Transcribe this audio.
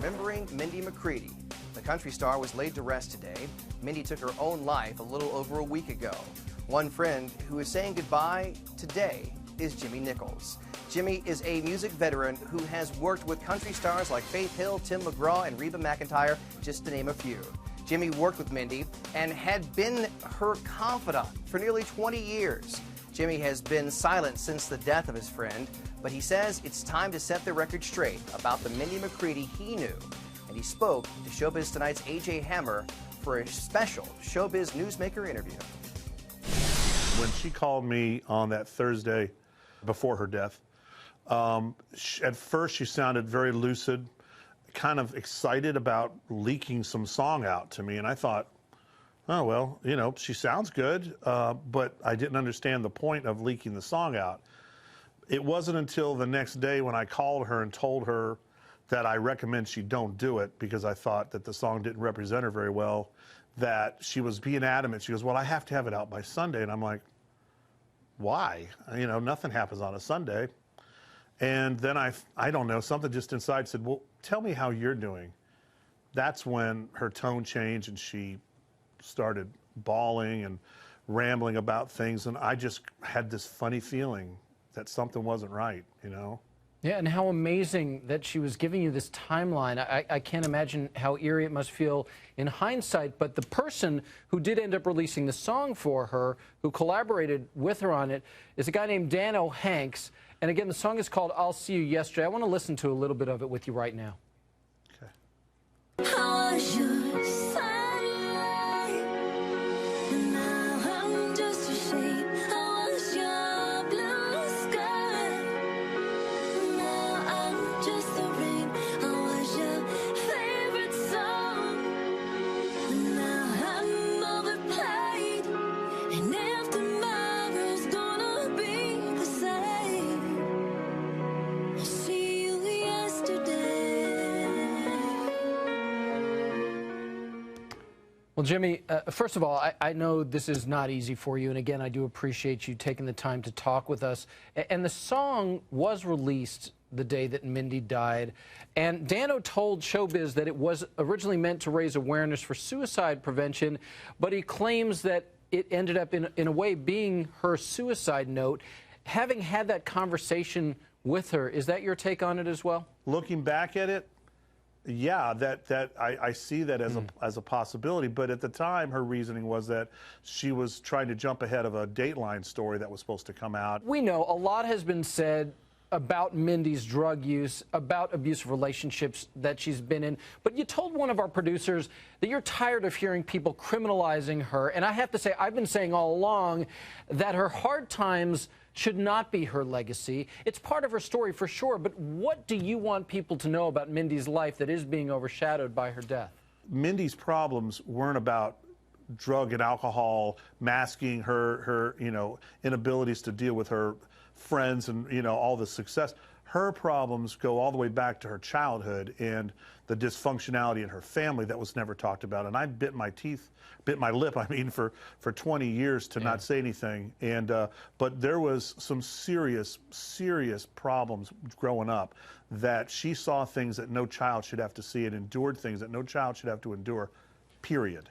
remembering Mindy McCready. The country star was laid to rest today. Mindy took her own life a little over a week ago. One friend who is saying goodbye today is Jimmy Nichols. Jimmy is a music veteran who has worked with country stars like Faith Hill, Tim McGraw, and Reba McEntire, just to name a few. Jimmy worked with Mindy and had been her confidant for nearly 20 years. Jimmy has been silent since the death of his friend, but he says it's time to set the record straight about the Mindy McCready he knew. And he spoke to Showbiz Tonight's A.J. Hammer for a special Showbiz Newsmaker interview. When she called me on that Thursday before her death, at first she sounded very lucid, kind of excited about leaking some song out to me. And I thought, oh, well, you know, she sounds good, but I didn't understand the point of leaking the song out. It wasn't until the next day when I called her and told her that I recommend she don't do it because I thought that the song didn't represent her very well, that she was being adamant. She goes, well, I have to have it out by Sunday. And I'm like, why? You know, nothing happens on a Sunday. And then I don't know, something just inside said, well, tell me how you're doing. That's when her tone changed and she started bawling and rambling about things. And I just had this funny feeling that something wasn't right, you know? Yeah, and how amazing that she was giving you this timeline. I can't imagine how eerie it must feel in hindsight, but the person who did end up releasing the song for her, who collaborated with her on it, is a guy named Dano Hanks. And again, the song is called I'll See You Yesterday. I want to listen to a little bit of it with you right now. Okay. How was your sunlight? And now I'm just a shape. How was your blue sky? Now I'm just the rain. How was your favorite song? And now I'm overplayed. And if tomorrow's gonna be the same, I'll see you yesterday. Well, Jimmy, first of all, I know this is not easy for you, and again, I do appreciate you taking the time to talk with us. And the song was released the day that Mindy died, and Dano told Showbiz that it was originally meant to raise awareness for suicide prevention, but he claims that it ended up in a way being her suicide note. Having had that conversation with her, is that your take on it as well? Looking back at it, yeah, I see that as a possibility. But at the time, her reasoning was that she was trying to jump ahead of a Dateline story that was supposed to come out. We know a lot has been said about Mindy's drug use, about abusive relationships that she's been in. But you told one of our producers that you're tired of hearing people criminalizing her. And I have to say, I've been saying all along that her hard times should not be her legacy. It's part of her story for sure. But what do you want people to know about Mindy's life that is being overshadowed by her death? Mindy's problems weren't about drug and alcohol masking her you know, inabilities to deal with her friends and, you know, all the success. Her problems go all the way back to her childhood and the dysfunctionality in her family that was never talked about. And I bit my lip, I mean, for 20 years to not say anything. And but there was some serious problems growing up that she saw things that no child should have to see and endured things that no child should have to endure, period.